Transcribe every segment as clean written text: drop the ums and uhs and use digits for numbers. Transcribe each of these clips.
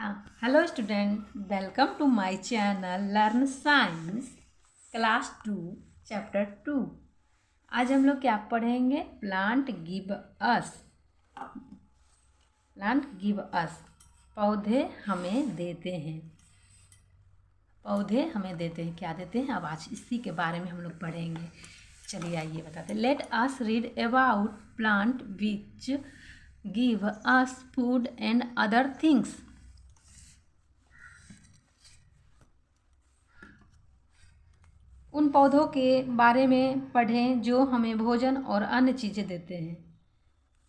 Hello student, welcome to my channel learn science class 2 chapter 2। आज हम लोग क्या पढ़ेंगे? Plant give us. पौधे हमें देते हैं। क्या देते हैं? अब आज इसी के बारे में हम लोग पढ़ेंगे। चलिए आइए बताते हैं। Let us read about plant which give us food and other things. उन पौधों के बारे में पढ़ें जो हमें भोजन और अन्य चीज़ें देते हैं।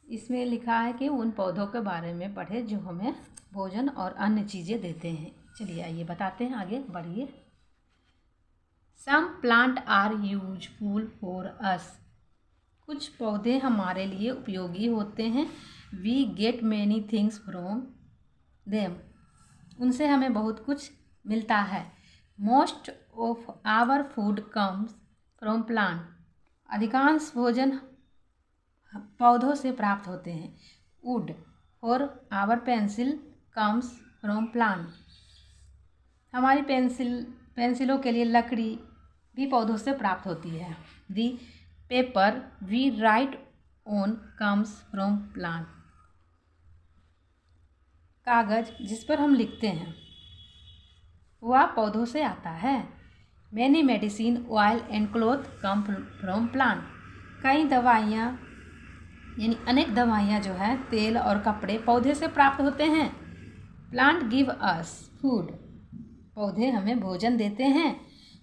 इसमें लिखा है कि उन पौधों के बारे में पढ़ें जो हमें भोजन और अन्य चीज़ें देते हैं। चलिए आइए बताते हैं, आगे बढ़िए। Some plant are useful for us. कुछ पौधे हमारे लिए उपयोगी होते हैं। We get many things from them. उनसे हमें बहुत कुछ मिलता है। Most of our food comes from plant. अधिकांश भोजन पौधों से प्राप्त होते हैं। Wood for our pencil comes from plant. हमारी पेंसिलों के लिए लकड़ी भी पौधों से प्राप्त होती है। The paper we write on comes from plant. कागज़ जिस पर हम लिखते हैं वह पौधों से आता है। Many medicine oil and cloth come from plant. कई दवाइयाँ यानी अनेक दवाइयाँ जो है, तेल और कपड़े पौधे से प्राप्त होते हैं। प्लांट गिव अस फूड। पौधे हमें भोजन देते हैं।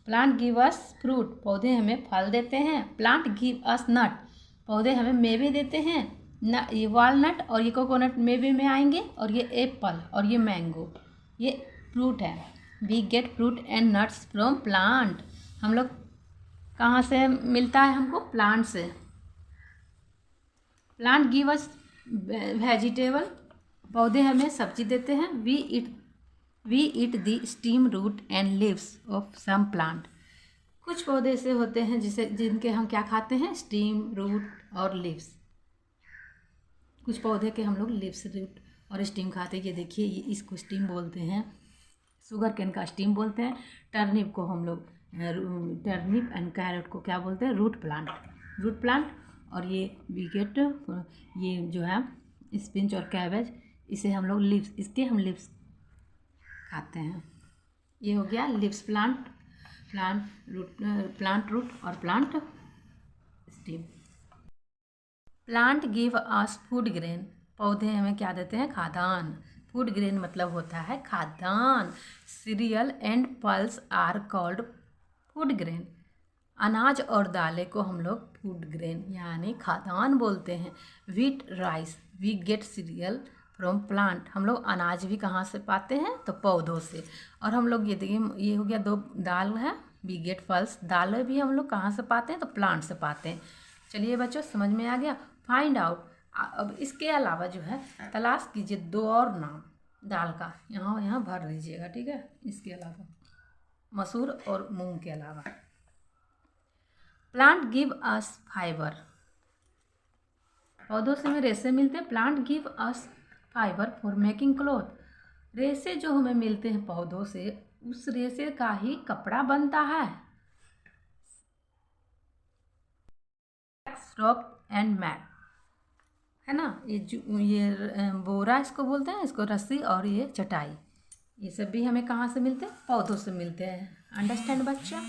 प्लांट गिव अस फ्रूट। पौधे हमें फल देते हैं। प्लांट गिव अस नट। पौधे हमें मेवे देते हैं। ये वॉलनट और ये कोकोनट मेवे में आएंगे, और ये एप्पल और ये मैंगो ये फ्रूट है। We get fruit and nuts from plant. हम लोग कहाँ से मिलता है हमको? प्लांट से। Plant give us vegetable. पौधे हमें सब्जी देते हैं। We eat the stem root and leaves of some plant. कुछ पौधे ऐसे होते हैं जिनके हम क्या खाते हैं? स्टीम, रूट और लीव्स। कुछ पौधे के हम लोग लीव्स, रूट और स्टीम खाते हैं। ये देखिए, ये इसको स्टीम बोलते हैं। शुगर केन का स्टीम बोलते हैं। टर्निप को हम लोग टर्निप एंड कैरेट को क्या बोलते हैं? Root plant. और ये विकेट, ये जो है स्पिंच और कैबेज, इसे हम लोग लीव्स खाते हैं। ये हो गया लीव्स प्लांट रूट और प्लांट स्टीम। प्लांट गिव अस फूड ग्रेन। पौधे हमें क्या देते हैं? खाद्यान्न। फूड ग्रेन मतलब होता है खाद्यान्न। Cereal and pulse are called food grain. अनाज और दालें को हम लोग फूड ग्रेन यानी खाद्यान्न बोलते हैं। Wheat, rice we get cereal from plant. हम लोग अनाज भी कहाँ से पाते हैं? तो पौधों से। और हम लोग ये देखिए, ये हो गया दो दाल है। We get pulse. दालें भी हम लोग कहाँ से पाते हैं? तो प्लांट से पाते हैं। चलिए बच्चों, समझ में आ गया। Find out. अब इसके अलावा जो है तलाश कीजिए दो और नाम दाल का। यहाँ भर लीजिएगा, ठीक है? इसके अलावा मसूर और मूंग के अलावा। प्लांट गिव अस फाइबर। पौधों से हमें रेशे मिलते हैं। Plant give us fibre for making cloth. रेशे जो हमें मिलते हैं पौधों से, उस रेशे का ही कपड़ा बनता है। स्टॉक एंड मैट है ना, ये बोरा इसको बोलते हैं, इसको रस्सी, और ये चटाई, ये सब भी हमें कहाँ से मिलते हैं? पौधों से मिलते हैं। अंडरस्टैंड बच्चा?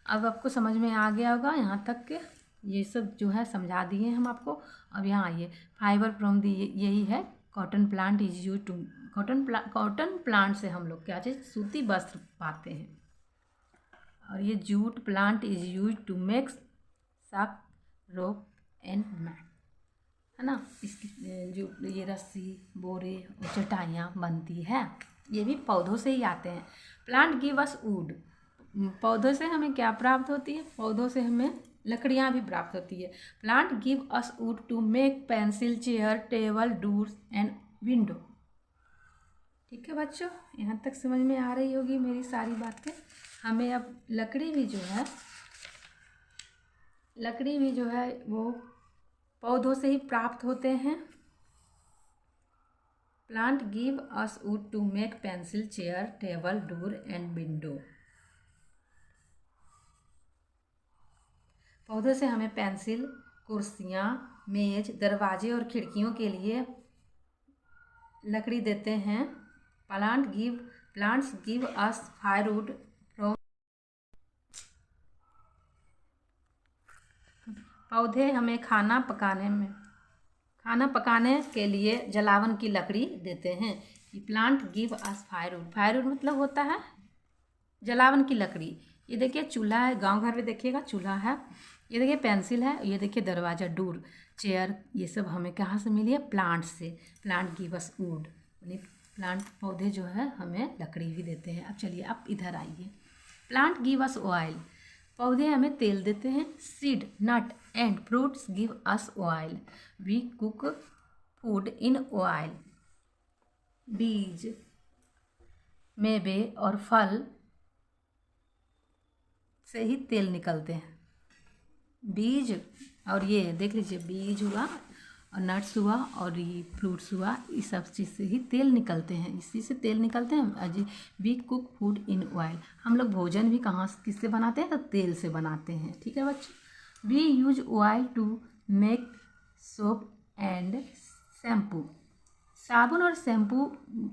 अब आपको समझ में आ गया होगा यहाँ तक के। ये सब जो है समझा दिए हम आपको। अब यहाँ आइए, फाइबर फ्रॉम दी, यही है cotton plant is use to cotton plant से हम लोग क्या चीज़? सूती वस्त्र पाते हैं। और ये jute plant is use to make sack, rope and mat, है ना। इसकी जो ये रस्सी, बोरे और चटाइयाँ बनती है, ये भी पौधों से ही आते हैं। Plant give us would. पौधों से हमें क्या प्राप्त होती है? पौधों से हमें लकड़ियाँ भी प्राप्त होती है। Plant give us wood to make pencil, chair, table, doors and window. ठीक है बच्चों, यहाँ तक समझ में आ रही होगी मेरी सारी बातें। हमें अब लकड़ी भी जो है वो पौधों से ही प्राप्त होते हैं। Plant give us wood to make pencil, chair, table, door and window. पौधे से हमें पेंसिल, कुर्सियाँ, मेज, दरवाजे और खिड़कियों के लिए लकड़ी देते हैं। Plants give us firewood from. पौधे हमें खाना पकाने के लिए जलावन की लकड़ी देते हैं। प्लांट गिव अस फायरवुड। फायरवुड मतलब होता है जलावन की लकड़ी। ये देखिए चूल्हा है, गांव घर में देखिएगा चूल्हा है। ये देखिए पेंसिल है, ये देखिए दरवाज़ा, डोर, चेयर, ये सब हमें कहाँ से मिली है? प्लांट से। प्लांट गिव अस वुड, यानी प्लांट पौधे जो है हमें लकड़ी भी देते हैं। अब चलिए आप इधर आइए। Plant give us oil. पौधे हमें तेल देते हैं। Seed, nut and fruits give us oil. We cook food in oil. बीज, मेवे और फल से ही तेल निकलते हैं। बीज और ये देख लीजिए, बीज हुआ और नट्स हुआ और ये फ्रूट्स हुआ, इस सब चीज़ से ही तेल निकलते हैं। इसी से तेल निकलते हैं। अजी we cook food in oil. हम लोग भोजन भी कहाँ किससे बनाते हैं? तो तेल से बनाते हैं। ठीक है बच्चे। We use oil to make soap and shampoo. साबुन और शैम्पू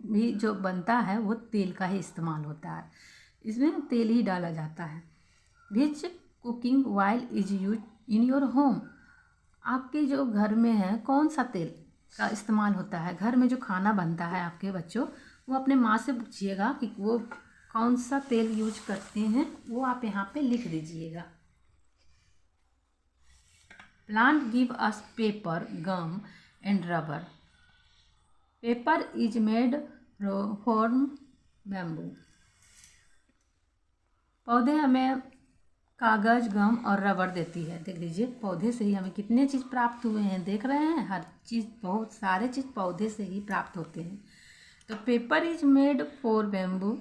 भी जो बनता है वो तेल का ही इस्तेमाल होता है, इसमें तेल ही डाला जाता है। Which cooking oil is use in your home. आपके जो घर में है कौन सा तेल का इस्तेमाल होता है? घर में जो खाना बनता है आपके बच्चों, वो अपने माँ से पूछिएगा कि वो कौन सा तेल यूज करते हैं, वो आप यहाँ पे लिख दीजिएगा। Plant give us paper, gum and rubber. Paper is made from bamboo. पौधे हमें कागज़, गम और रबर देती है। देख लीजिए पौधे से ही हमें कितने चीज़ प्राप्त हुए हैं, देख रहे हैं? हर चीज़, बहुत सारे चीज़ पौधे से ही प्राप्त होते हैं। तो paper is made for bamboo.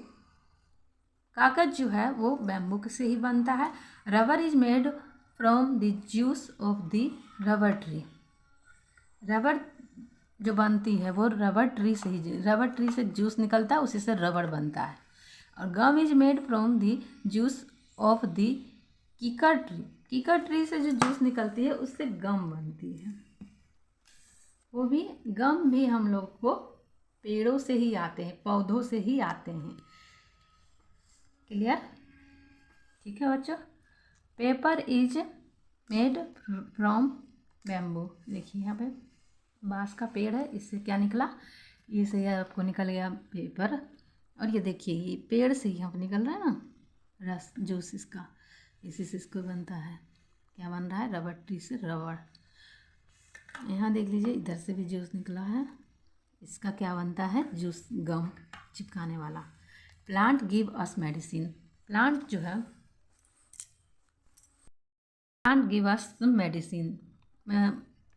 कागज़ जो है वो बैम्बू से ही बनता है। Rubber is made from the juice of the rubber tree. Rubber जो बनती है वो रबर ट्री से जूस निकलता है, उसी से रबर बनता है। और gum is made from the juice of the kikar tree. कीकर ट्री से जो जूस निकलती है उससे गम बनती है। वो भी गम भी हम लोग को पेड़ों से ही आते हैं, पौधों से ही आते हैं। क्लियर? ठीक है बच्चों। Paper is made from bamboo. देखिए यहाँ पे बांस का पेड़ है, इससे क्या निकला? ये से आपको निकल गया पेपर। और ये देखिए ये पेड़ से यहाँ पर निकल रहा है ना रस, जूस इसका, इसी से इसको बनता है। क्या बन रहा है? रबर ट्री से रबर। यहाँ देख लीजिए इधर से भी जूस निकला है, इसका क्या बनता है? जूस, गम चिपकाने वाला। Plant give us medicine. Plant जो है, प्लांट गिव अस मेडिसिन।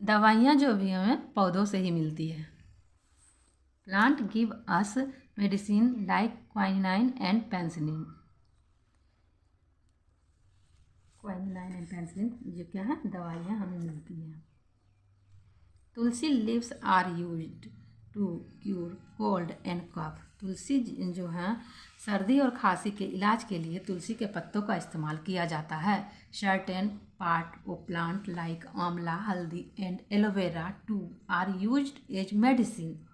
दवाइयाँ जो भी हमें पौधों से ही मिलती है। Plant give us medicine like quinine and penicillin. Quinine and penicillin जो क्या है? दवाइयाँ हमें मिलती हैं। Tulsi leaves are used to cure cold and cough. तुलसी जो है सर्दी और खांसी के इलाज के लिए तुलसी के पत्तों का इस्तेमाल किया जाता है। Certain part of plant like amla, haldi and aloe vera too are used as medicine.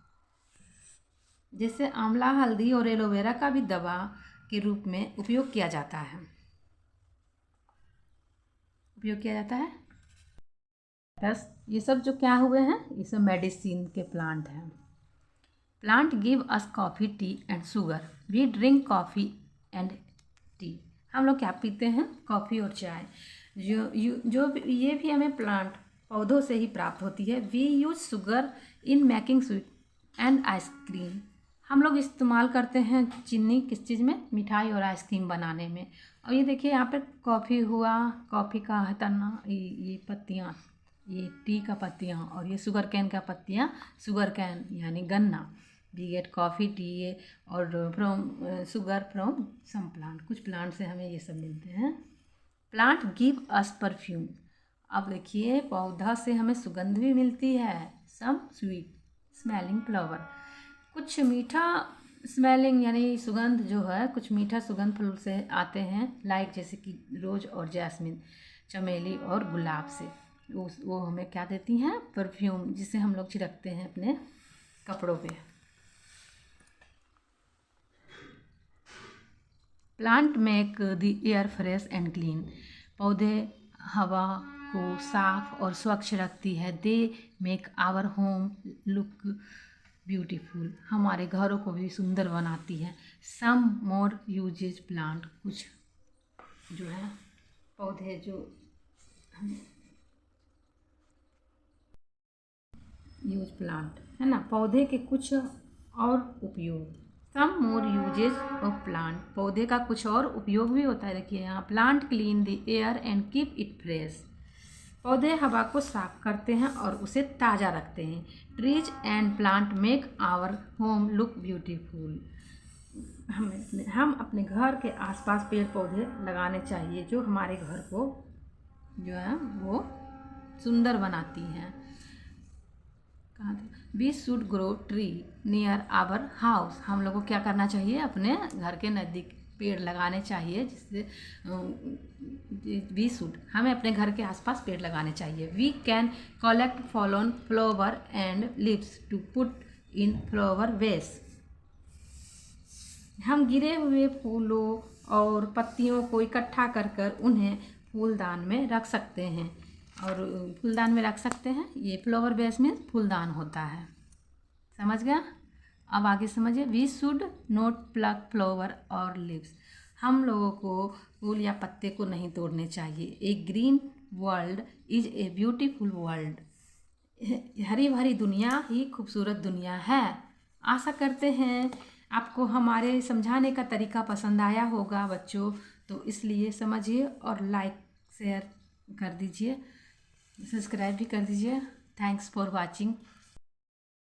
जैसे आंवला, हल्दी और एलोवेरा का भी दवा के रूप में उपयोग किया जाता है। बस ये सब जो क्या हुए हैं, ये सब मेडिसिन के प्लांट हैं। Plant give us coffee, tea and sugar. We drink coffee and tea. हम लोग क्या पीते हैं? कॉफ़ी और चाय। ये भी हमें प्लांट पौधों से ही प्राप्त होती है। We use sugar in making sweet and ice cream. हम लोग इस्तेमाल करते हैं चीनी किस चीज़ में? मिठाई और आइसक्रीम बनाने में। और ये देखिए यहाँ पे कॉफ़ी हुआ, कॉफ़ी का है तना, ये पत्तियाँ, ये टी का पत्तियाँ, और ये शुगर कैन का पत्तियाँ, शुगर कैन यानी गन्ना। वी गेट कॉफ़ी, टी और from sugar from some plant. कुछ प्लांट से हमें ये सब मिलते हैं। Plant give us perfume. अब देखिए पौधा से हमें सुगंध भी मिलती है। Some sweet smelling flower. कुछ मीठा स्मेलिंग यानी सुगंध जो है, कुछ मीठा सुगंध फूल से आते हैं, लाइक जैसे कि रोज़ और जैस्मिन, चमेली और गुलाब से। वो हमें क्या देती हैं? परफ्यूम, जिसे हम लोग छिड़कते हैं अपने कपड़ों पे। Plant make the air fresh and clean. पौधे हवा को साफ और स्वच्छ रखती है। They make our home look beautiful. हमारे घरों को भी सुंदर बनाती है। Some more uses plant. कुछ जो है पौधे जो यूज प्लांट है ना, पौधे के कुछ और उपयोग। सम मोर यूजेज ऑफ प्लांट। पौधे का कुछ और उपयोग भी होता है। देखिए यहाँ, plant clean the air and keep it fresh. पौधे हवा को साफ करते हैं और उसे ताज़ा रखते हैं। Trees and plant make our home look beautiful. हम अपने घर के आसपास पेड़ पौधे लगाने चाहिए, जो हमारे घर को जो है वो सुंदर बनाती हैं। We should grow tree near our house. हम लोग को क्या करना चाहिए? अपने घर के नज़दीक पेड़ लगाने चाहिए, जिससे वी शुड, हमें अपने घर के आसपास पेड़ लगाने चाहिए। We can collect fallen flower and leaves to put in flower vase. हम गिरे हुए फूलों और पत्तियों को इकट्ठा कर कर उन्हें फूलदान में रख सकते हैं। और फूलदान में रख सकते हैं, ये फ्लावर वेस में फूलदान होता है। समझ गया? अब आगे समझिए। We should not pluck flower और लीव्स। हम लोगों को फूल या पत्ते को नहीं तोड़ने चाहिए। A green world is a beautiful world. हरी भरी दुनिया ही खूबसूरत दुनिया है। आशा करते हैं आपको हमारे समझाने का तरीका पसंद आया होगा बच्चों, तो इसलिए समझिए और लाइक शेयर कर दीजिए, सब्सक्राइब भी कर दीजिए। Thanks for watching.